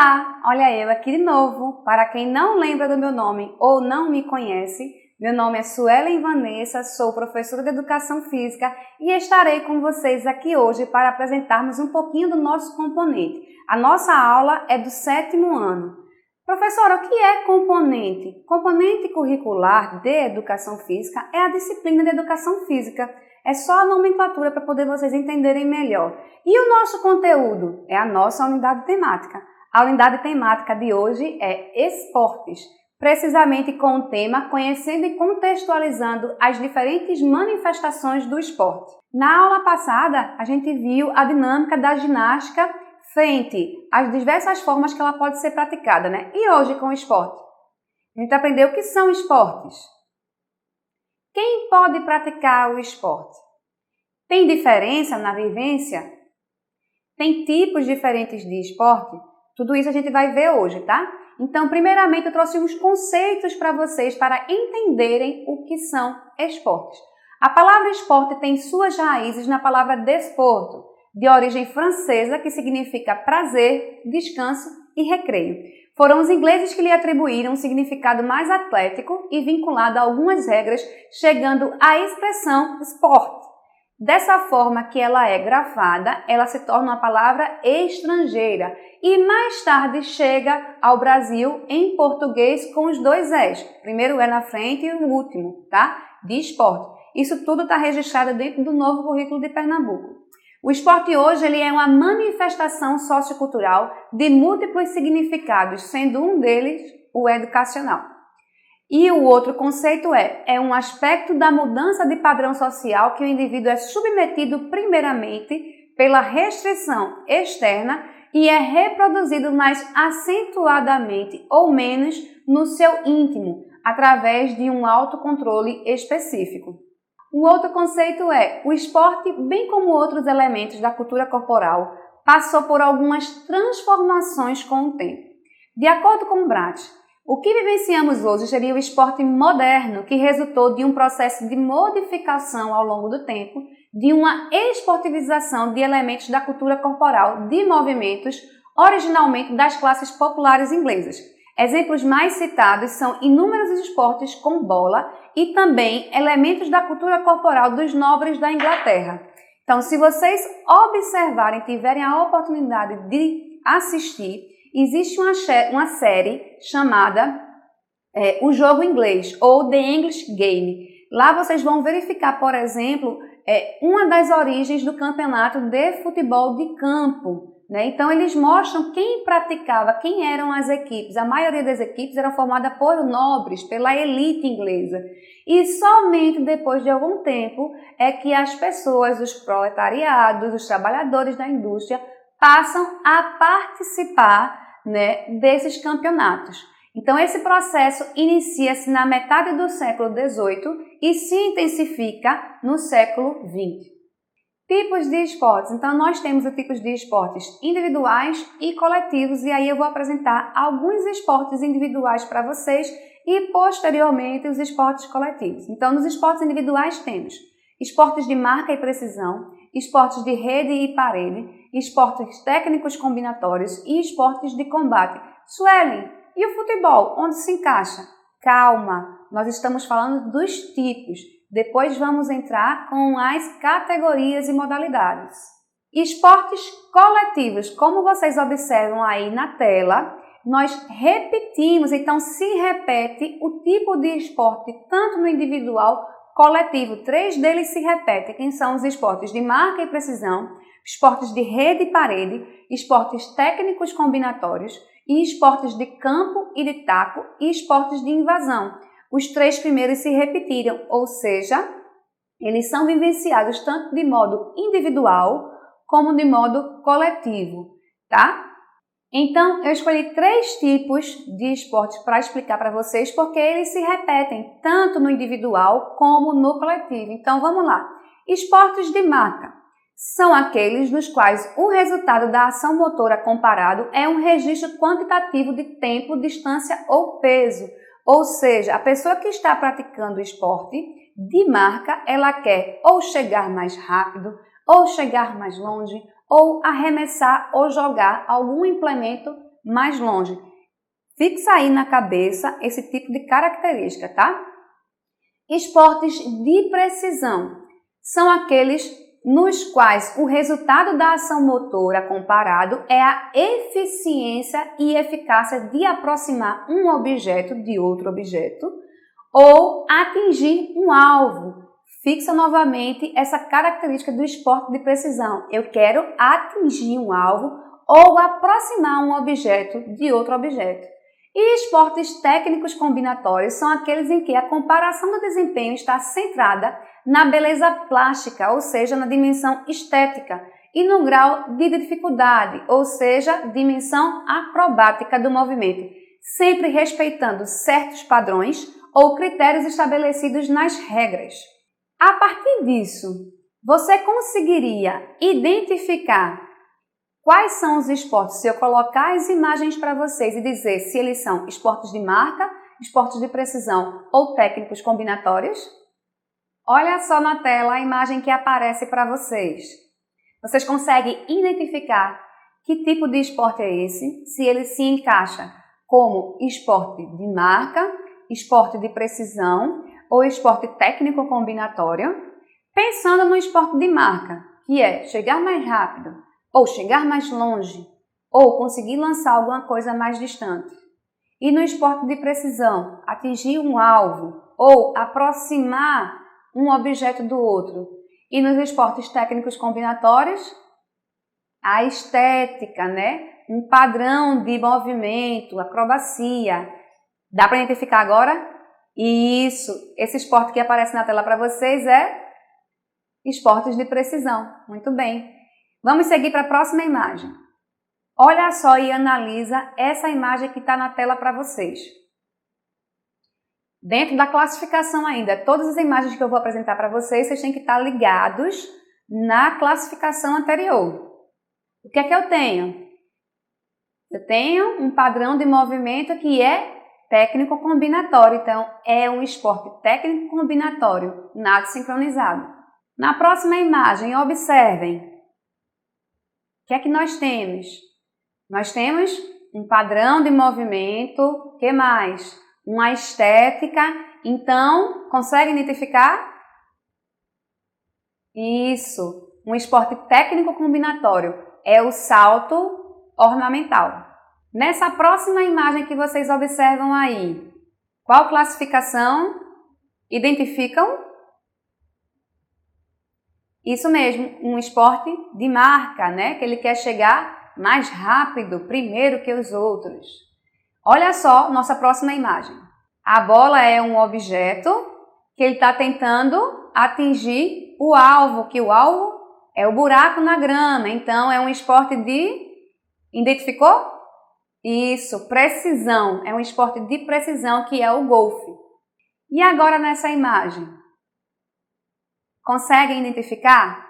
Olá, olha eu aqui de novo. Para quem não lembra do meu nome ou não me conhece, meu nome é Suelen Vanessa, sou professora de Educação Física e estarei com vocês aqui hoje para apresentarmos um pouquinho do nosso componente. A nossa aula é do 7º ano. Professora, o que é componente? Componente curricular de Educação Física é a disciplina de Educação Física. É só a nomenclatura para poder vocês entenderem melhor. E o nosso conteúdo é a nossa unidade temática. A unidade temática de hoje é esportes, precisamente com o tema Conhecendo e Contextualizando as diferentes manifestações do esporte. Na aula passada, a gente viu a dinâmica da ginástica frente às diversas formas que ela pode ser praticada, né? E hoje com o esporte? A gente aprendeu o que são esportes. Quem pode praticar o esporte? Tem diferença na vivência? Tem tipos diferentes de esporte? Tudo isso a gente vai ver hoje, tá? Então, primeiramente, eu trouxe uns conceitos para vocês para entenderem o que são esportes. A palavra esporte tem suas raízes na palavra desporto, de origem francesa, que significa prazer, descanso e recreio. Foram os ingleses que lhe atribuíram um significado mais atlético e vinculado a algumas regras, chegando à expressão sport. Dessa forma que ela é grafada, ela se torna uma palavra estrangeira e mais tarde chega ao Brasil em português com os dois S. Primeiro é na frente e o último, tá? De esporte. Isso tudo está registrado dentro do novo currículo de Pernambuco. O esporte hoje ele é uma manifestação sociocultural de múltiplos significados, sendo um deles o educacional. E o outro conceito é um aspecto da mudança de padrão social que o indivíduo é submetido primeiramente pela restrição externa e é reproduzido mais acentuadamente ou menos no seu íntimo, através de um autocontrole específico. O outro conceito o esporte, bem como outros elementos da cultura corporal, passou por algumas transformações com o tempo. De acordo com Bratt, o que vivenciamos hoje seria o esporte moderno, que resultou de um processo de modificação ao longo do tempo, de uma esportivização de elementos da cultura corporal, de movimentos, originalmente das classes populares inglesas. Exemplos mais citados são inúmeros esportes com bola e também elementos da cultura corporal dos nobres da Inglaterra. Então, se vocês observarem, tiverem a oportunidade de assistir, existe uma série chamada O Jogo Inglês, ou The English Game. Lá vocês vão verificar, por exemplo, uma das origens do campeonato de futebol de campo. Né? Então, eles mostram quem praticava, quem eram as equipes. A maioria das equipes era formada por nobres, pela elite inglesa. E somente depois de algum tempo é que as pessoas, os proletariados, os trabalhadores da indústria, passam a participar, né, desses campeonatos. Então, esse processo inicia-se na metade do século XVIII e se intensifica no século XX. Tipos de esportes. Então, nós temos os tipos de esportes individuais e coletivos, e aí eu vou apresentar alguns esportes individuais para vocês e, posteriormente, os esportes coletivos. Então, nos esportes individuais temos esportes de marca e precisão, esportes de rede e parede, esportes técnicos combinatórios e esportes de combate. Suelen, e o futebol, onde se encaixa? Calma, nós estamos falando dos tipos. Depois vamos entrar com as categorias e modalidades. Esportes coletivos, como vocês observam aí na tela, nós repetimos, então se repete o tipo de esporte tanto no individual coletivo. 3 deles se repetem, que são os esportes de marca e precisão, esportes de rede e parede, esportes técnicos combinatórios e esportes de campo e de taco e esportes de invasão. Os 3 primeiros se repetiram, ou seja, eles são vivenciados tanto de modo individual como de modo coletivo, tá? Então, eu escolhi 3 tipos de esportes para explicar para vocês, porque eles se repetem tanto no individual como no coletivo. Então, vamos lá. Esportes de marca são aqueles nos quais o resultado da ação motora comparado é um registro quantitativo de tempo, distância ou peso. Ou seja, a pessoa que está praticando o esporte de marca, ela quer ou chegar mais rápido, ou chegar mais longe, ou arremessar ou jogar algum implemento mais longe. Fixa aí na cabeça esse tipo de característica, tá? Esportes de precisão são aqueles nos quais o resultado da ação motora comparado é a eficiência e eficácia de aproximar um objeto de outro objeto ou atingir um alvo. Fixa novamente essa característica do esporte de precisão. Eu quero atingir um alvo ou aproximar um objeto de outro objeto. E esportes técnicos combinatórios são aqueles em que a comparação do desempenho está centrada na beleza plástica, ou seja, na dimensão estética, e no grau de dificuldade, ou seja, dimensão acrobática do movimento, sempre respeitando certos padrões ou critérios estabelecidos nas regras. A partir disso, você conseguiria identificar quais são os esportes? Se eu colocar as imagens para vocês e dizer se eles são esportes de marca, esportes de precisão ou técnicos combinatórios? Olha só na tela a imagem que aparece para vocês. Vocês conseguem identificar que tipo de esporte é esse? Se ele se encaixa como esporte de marca, esporte de precisão ou esporte técnico combinatório? Pensando no esporte de marca, que é chegar mais rápido, ou chegar mais longe, ou conseguir lançar alguma coisa mais distante. E no esporte de precisão, atingir um alvo, ou aproximar um objeto do outro. E nos esportes técnicos combinatórios, a estética, né? Um padrão de movimento, acrobacia. Dá para identificar agora? Isso! Esse esporte que aparece na tela para vocês é esportes de precisão. Muito bem. Vamos seguir para a próxima imagem. Olha só e analisa essa imagem que está na tela para vocês. Dentro da classificação ainda, todas as imagens que eu vou apresentar para vocês, vocês têm que estar ligados na classificação anterior. O que é que eu tenho? Eu tenho um padrão de movimento que é técnico combinatório, então é um esporte técnico combinatório, nado sincronizado. Na próxima imagem, observem. O que é que nós temos? Nós temos um padrão de movimento, o que mais? Uma estética, então, consegue identificar? Isso, um esporte técnico combinatório, é o salto ornamental. Nessa próxima imagem que vocês observam aí, qual classificação identificam? Isso mesmo, um esporte de marca, né? Que ele quer chegar mais rápido, primeiro que os outros. Olha só nossa próxima imagem. A bola é um objeto que ele está tentando atingir o alvo, que o alvo é o buraco na grama. Então, é um esporte de... Identificou? Isso, precisão. É um esporte de precisão que é o golfe. E agora nessa imagem? Conseguem identificar?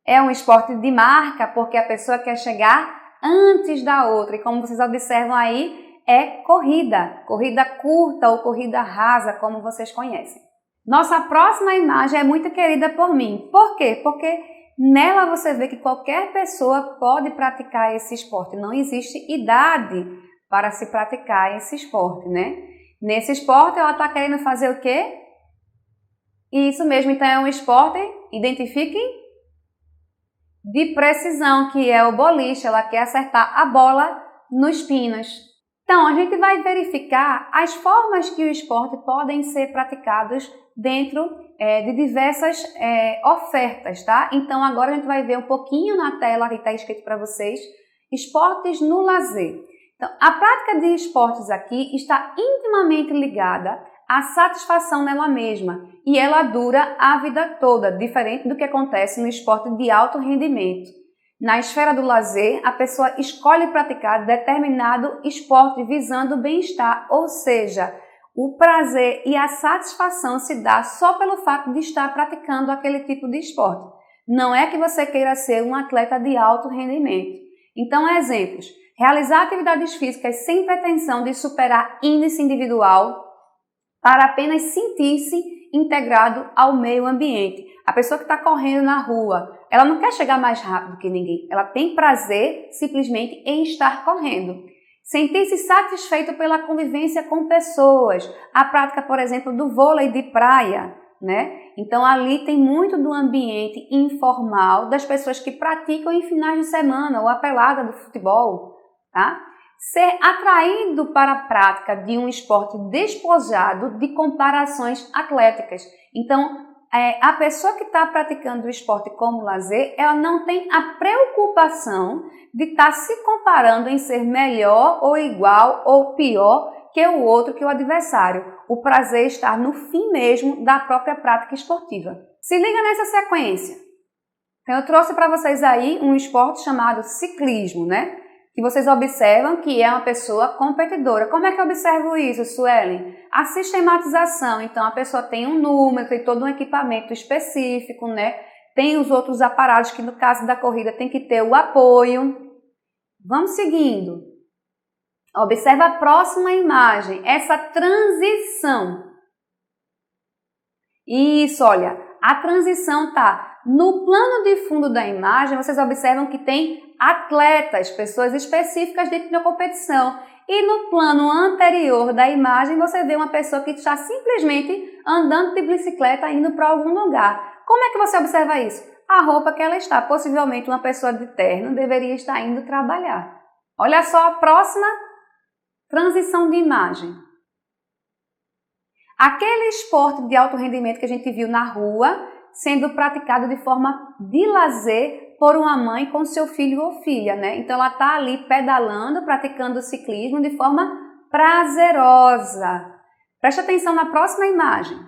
É um esporte de marca porque a pessoa quer chegar antes da outra. E como vocês observam aí, é corrida. Corrida curta ou corrida rasa, como vocês conhecem. Nossa próxima imagem é muito querida por mim. Por quê? Porque nela você vê que qualquer pessoa pode praticar esse esporte. Não existe idade para se praticar esse esporte, né? Nesse esporte, ela está querendo fazer o quê? Isso mesmo, então é um esporte, identifiquem, de precisão, que é o boliche. Ela quer acertar a bola nos pinos. Então, a gente vai verificar as formas que o esporte podem ser praticados dentro de diversas ofertas, tá? Então, agora a gente vai ver um pouquinho na tela que está escrito para vocês, esportes no lazer. Então, a prática de esportes aqui está intimamente ligada à satisfação nela mesma e ela dura a vida toda, diferente do que acontece no esporte de alto rendimento. Na esfera do lazer, a pessoa escolhe praticar determinado esporte visando o bem-estar, ou seja, o prazer e a satisfação se dá só pelo fato de estar praticando aquele tipo de esporte. Não é que você queira ser um atleta de alto rendimento. Então, exemplos. Realizar atividades físicas sem pretensão de superar índice individual para apenas sentir-se integrado ao meio ambiente. A pessoa que está correndo na rua, ela não quer chegar mais rápido que ninguém, ela tem prazer simplesmente em estar correndo. Sentir-se satisfeito pela convivência com pessoas, a prática, por exemplo, do vôlei de praia, né? Então ali tem muito do ambiente informal das pessoas que praticam em finais de semana ou a pelada do futebol, tá? Ser atraído para a prática de um esporte despojado de comparações atléticas. Então, a pessoa que está praticando o esporte como lazer, ela não tem a preocupação de estar se comparando em ser melhor ou igual ou pior que o outro, que o adversário. O prazer está no fim mesmo da própria prática esportiva. Se liga nessa sequência. Então, eu trouxe para vocês aí um esporte chamado ciclismo, né? Que vocês observam que é uma pessoa competidora. Como é que eu observo isso, Suelen? A sistematização. Então, a pessoa tem um número, tem todo um equipamento específico, né? Tem os outros aparatos que, no caso da corrida, tem que ter o apoio. Vamos seguindo. Observa a próxima imagem, essa transição. Isso, olha, a transição tá no plano de fundo da imagem, vocês observam que tem atletas, pessoas específicas dentro da competição. E no plano anterior da imagem, você vê uma pessoa que está simplesmente andando de bicicleta indo para algum lugar. Como é que você observa isso? A roupa que ela está, possivelmente uma pessoa de terno, deveria estar indo trabalhar. Olha só a próxima transição de imagem. Aquele esporte de alto rendimento que a gente viu na rua, sendo praticado de forma de lazer por uma mãe com seu filho ou filha, né? Então ela está ali pedalando, praticando o ciclismo de forma prazerosa. Preste atenção na próxima imagem.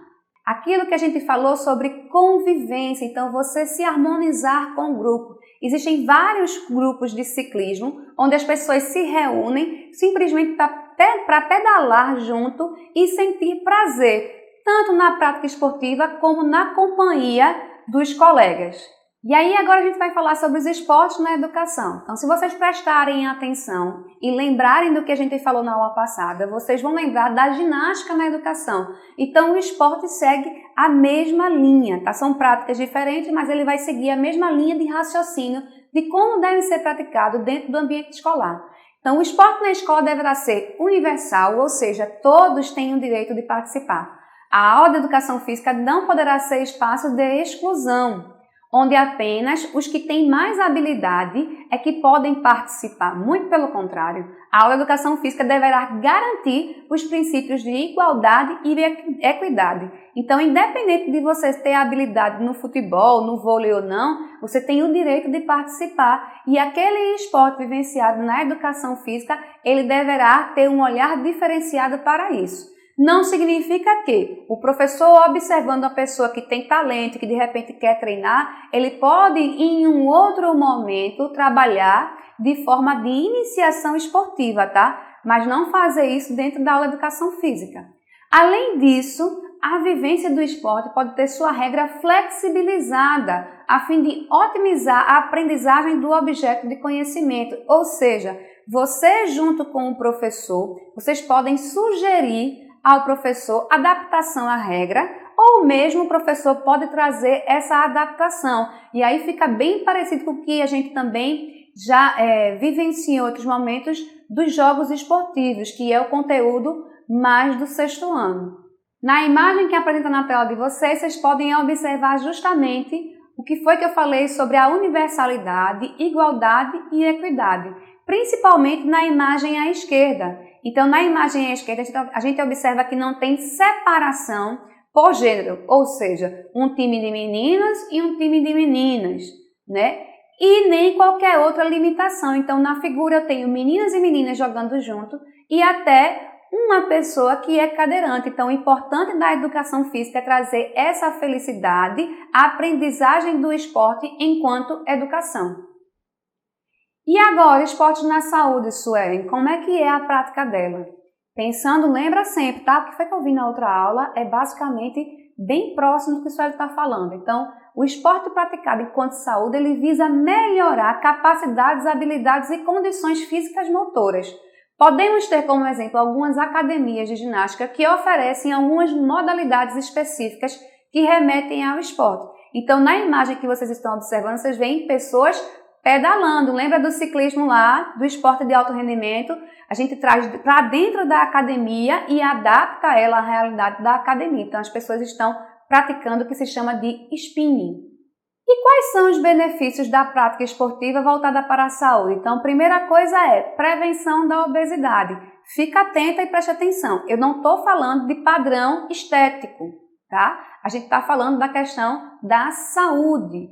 Aquilo que a gente falou sobre convivência, então você se harmonizar com o grupo. Existem vários grupos de ciclismo onde as pessoas se reúnem simplesmente para pedalar junto e sentir prazer, tanto na prática esportiva como na companhia dos colegas. E aí agora a gente vai falar sobre os esportes na educação. Então, se vocês prestarem atenção e lembrarem do que a gente falou na aula passada, vocês vão lembrar da ginástica na educação. Então, o esporte segue a mesma linha, tá? São práticas diferentes, mas ele vai seguir a mesma linha de raciocínio de como deve ser praticado dentro do ambiente escolar. Então, o esporte na escola deverá ser universal, ou seja, todos têm o direito de participar. A aula de educação física não poderá ser espaço de exclusão, onde apenas os que têm mais habilidade é que podem participar. Muito pelo contrário, a aula de educação física deverá garantir os princípios de igualdade e equidade. Então, independente de você ter habilidade no futebol, no vôlei ou não, você tem o direito de participar. E aquele esporte vivenciado na educação física, ele deverá ter um olhar diferenciado para isso. Não significa que o professor, observando a pessoa que tem talento, que de repente quer treinar, ele pode em um outro momento trabalhar de forma de iniciação esportiva, tá? Mas não fazer isso dentro da aula de educação física. Além disso, a vivência do esporte pode ter sua regra flexibilizada, a fim de otimizar a aprendizagem do objeto de conhecimento, ou seja, você junto com o professor, vocês podem sugerir ao professor adaptação à regra, ou mesmo o professor pode trazer essa adaptação. E aí fica bem parecido com o que a gente também já vivenciou em outros momentos dos jogos esportivos, que é o conteúdo mais do 6º ano. Na imagem que apresenta na tela de vocês, vocês podem observar justamente o que foi que eu falei sobre a universalidade, igualdade e equidade, principalmente na imagem à esquerda. Então, na imagem à esquerda, a gente observa que não tem separação por gênero, ou seja, um time de meninos e um time de meninas, né? E nem qualquer outra limitação. Então, na figura eu tenho meninos e meninas jogando junto e até uma pessoa que é cadeirante. Então, o importante da educação física é trazer essa felicidade, a aprendizagem do esporte enquanto educação. E agora, esportes na saúde, Suelen, como é que é a prática dela? Pensando, lembra sempre, tá? O que foi que eu vi na outra aula é basicamente bem próximo do que o Suelen está falando. Então, o esporte praticado enquanto saúde, ele visa melhorar capacidades, habilidades e condições físicas motoras, Podemos ter como exemplo algumas academias de ginástica que oferecem algumas modalidades específicas que remetem ao esporte. Então, na imagem que vocês estão observando, vocês veem pessoas pedalando. Lembra do ciclismo lá, do esporte de alto rendimento? A gente traz para dentro da academia e adapta ela à realidade da academia. Então, as pessoas estão praticando o que se chama de spinning. E quais são os benefícios da prática esportiva voltada para a saúde? Então, a primeira coisa é prevenção da obesidade. Fica atenta e preste atenção. Eu não estou falando de padrão estético, tá? A gente está falando da questão da saúde.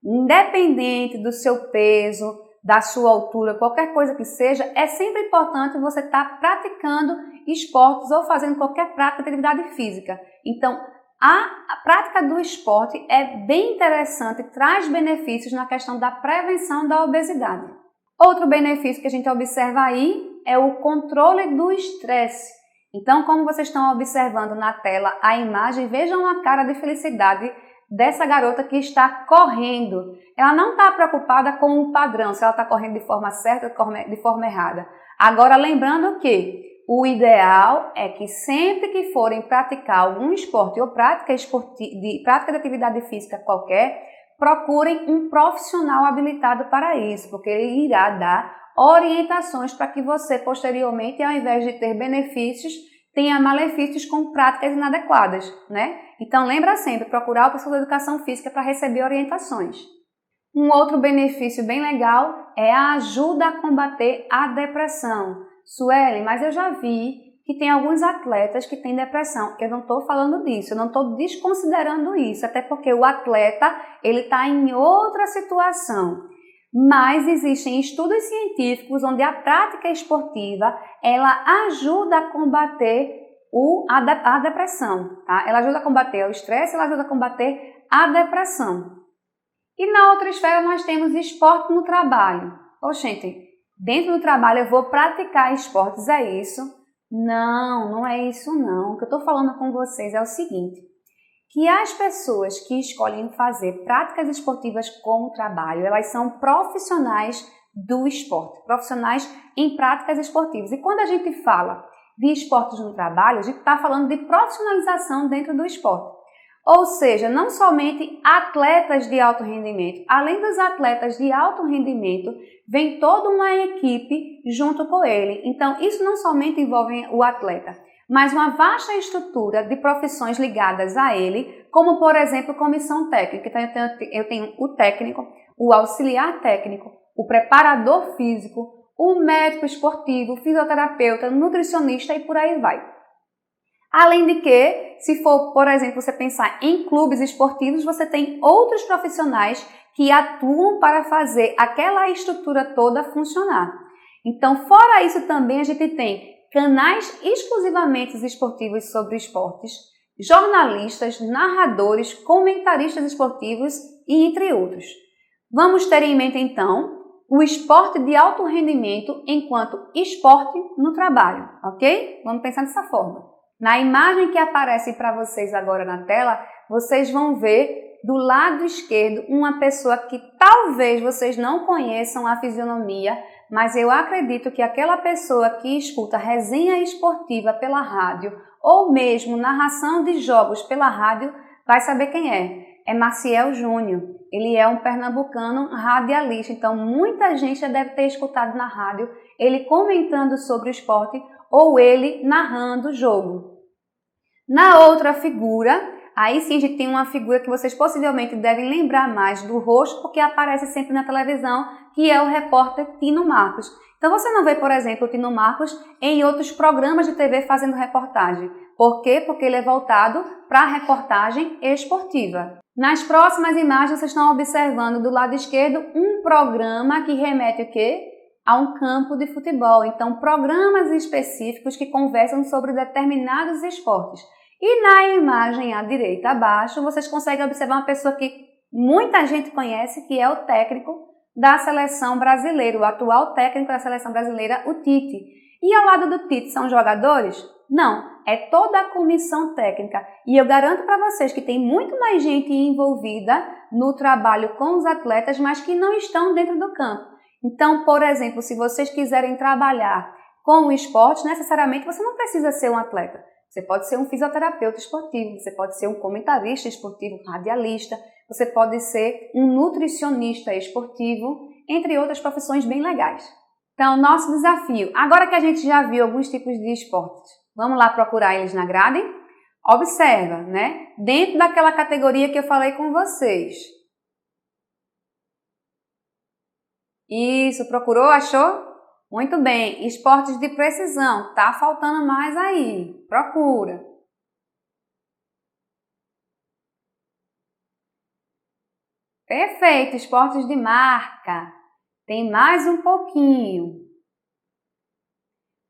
Independente do seu peso, da sua altura, qualquer coisa que seja, é sempre importante você estar praticando esportes ou fazendo qualquer prática de atividade física. Então, a prática do esporte é bem interessante e traz benefícios na questão da prevenção da obesidade. Outro benefício que a gente observa aí é o controle do estresse. Então, como vocês estão observando na tela a imagem, vejam a cara de felicidade dessa garota que está correndo. Ela não está preocupada com o padrão, se ela está correndo de forma certa ou de forma errada. Agora, lembrando que o ideal é que sempre que forem praticar algum esporte ou prática de atividade física qualquer, procurem um profissional habilitado para isso, porque ele irá dar orientações para que você posteriormente, ao invés de ter benefícios, tenha malefícios com práticas inadequadas, né? Então lembra sempre, procurar o professor de educação física para receber orientações. Um outro benefício bem legal é a ajuda a combater a depressão. Suelen, mas eu já vi que tem alguns atletas que têm depressão. Eu não estou falando disso, eu não estou desconsiderando isso, até porque o atleta ele está em outra situação. Mas existem estudos científicos onde a prática esportiva ela ajuda a combater a depressão. Tá? Ela ajuda a combater o estresse, ela ajuda a combater a depressão. E na outra esfera nós temos esporte no trabalho. Gente, dentro do trabalho eu vou praticar esportes, é isso? Não é isso não. O que eu estou falando com vocês é o seguinte, que as pessoas que escolhem fazer práticas esportivas como trabalho, elas são profissionais do esporte, profissionais em práticas esportivas. E quando a gente fala de esportes no trabalho, a gente está falando de profissionalização dentro do esporte. Ou seja, não somente atletas de alto rendimento, além dos atletas de alto rendimento, vem toda uma equipe junto com ele. Então, isso não somente envolve o atleta, mas uma vasta estrutura de profissões ligadas a ele, como, por exemplo, comissão técnica. Então, eu tenho o técnico, o auxiliar técnico, o preparador físico, o médico esportivo, o fisioterapeuta, nutricionista e por aí vai. Além de que, se for, por exemplo, você pensar em clubes esportivos, você tem outros profissionais que atuam para fazer aquela estrutura toda funcionar. Então, fora isso também a gente tem canais exclusivamente esportivos sobre esportes, jornalistas, narradores, comentaristas esportivos e entre outros. Vamos ter em mente então o esporte de alto rendimento enquanto esporte no trabalho, ok? Vamos pensar dessa forma. Na imagem que aparece para vocês agora na tela, vocês vão ver do lado esquerdo uma pessoa que talvez vocês não conheçam a fisionomia, mas eu acredito que aquela pessoa que escuta resenha esportiva pela rádio ou mesmo narração de jogos pela rádio vai saber quem é. É Maciel Júnior. Ele é um pernambucano radialista, então muita gente já deve ter escutado na rádio ele comentando sobre o esporte ou ele narrando o jogo. Na outra figura, aí sim a gente tem uma figura que vocês possivelmente devem lembrar mais do rosto, porque aparece sempre na televisão, que é o repórter Tino Marcos. Então você não vê, por exemplo, o Tino Marcos em outros programas de TV fazendo reportagem. Por quê? Porque ele é voltado para a reportagem esportiva. Nas próximas imagens vocês estão observando do lado esquerdo um programa que remete o quê? A um campo de futebol. Então, programas específicos que conversam sobre determinados esportes. E na imagem à direita abaixo, vocês conseguem observar uma pessoa que muita gente conhece, que é o técnico da seleção brasileira, o atual técnico da seleção brasileira, o Tite. E ao lado do Tite são jogadores? Não, é toda a comissão técnica. E eu garanto para vocês que tem muito mais gente envolvida no trabalho com os atletas, mas que não estão dentro do campo. Então, por exemplo, se vocês quiserem trabalhar Com o esporte, necessariamente você não precisa ser um atleta. Você pode ser um fisioterapeuta esportivo, você pode ser um comentarista esportivo, radialista, você pode ser um nutricionista esportivo, entre outras profissões bem legais. Então, nosso desafio, agora que a gente já viu alguns tipos de esportes, vamos lá procurar eles na grade? Observa, né? Dentro daquela categoria que eu falei com vocês. Isso, procurou, achou? Muito bem, esportes de precisão, tá faltando mais aí, procura. Perfeito, esportes de marca, tem mais um pouquinho.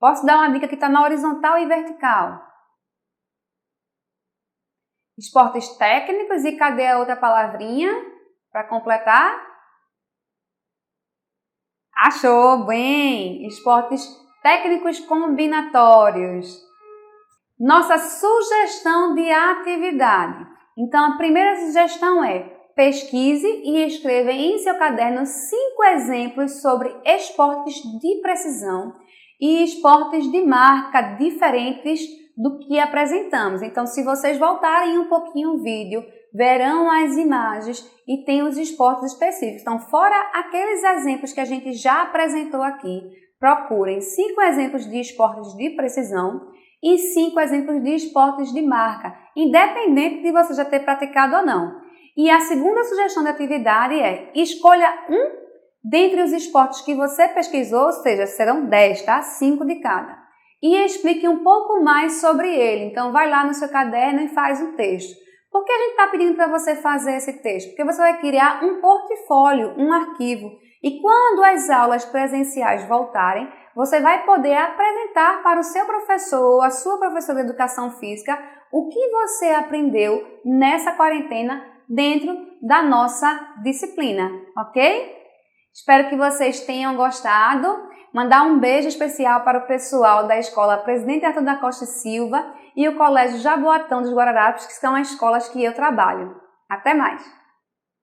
Posso dar uma dica que está na horizontal e vertical? Esportes técnicos e cadê a outra palavrinha para completar? Achou, bem! Esportes técnicos combinatórios. Nossa sugestão de atividade. Então, a primeira sugestão é pesquise e escreva em seu caderno 5 exemplos sobre esportes de precisão e esportes de marca diferentes do que apresentamos. Então, se vocês voltarem um pouquinho o vídeo, verão as imagens e tem os esportes específicos. Então, fora aqueles exemplos que a gente já apresentou aqui, procurem 5 exemplos de esportes de precisão e 5 exemplos de esportes de marca, independente de você já ter praticado ou não. E a segunda sugestão de atividade é escolha um dentre os esportes que você pesquisou, ou seja, serão 10, tá? 5 de cada. E explique um pouco mais sobre ele. Então, vai lá no seu caderno e faz o texto. Por que a gente está pedindo para você fazer esse texto? Porque você vai criar um portfólio, um arquivo. E quando as aulas presenciais voltarem, você vai poder apresentar para o seu professor ou a sua professora de educação física o que você aprendeu nessa quarentena dentro da nossa disciplina, ok? Espero que vocês tenham gostado. Mandar um beijo especial para o pessoal da Escola Presidente Arthur da Costa Silva e o Colégio Jaboatão dos Guararapes, que são as escolas que eu trabalho. Até mais!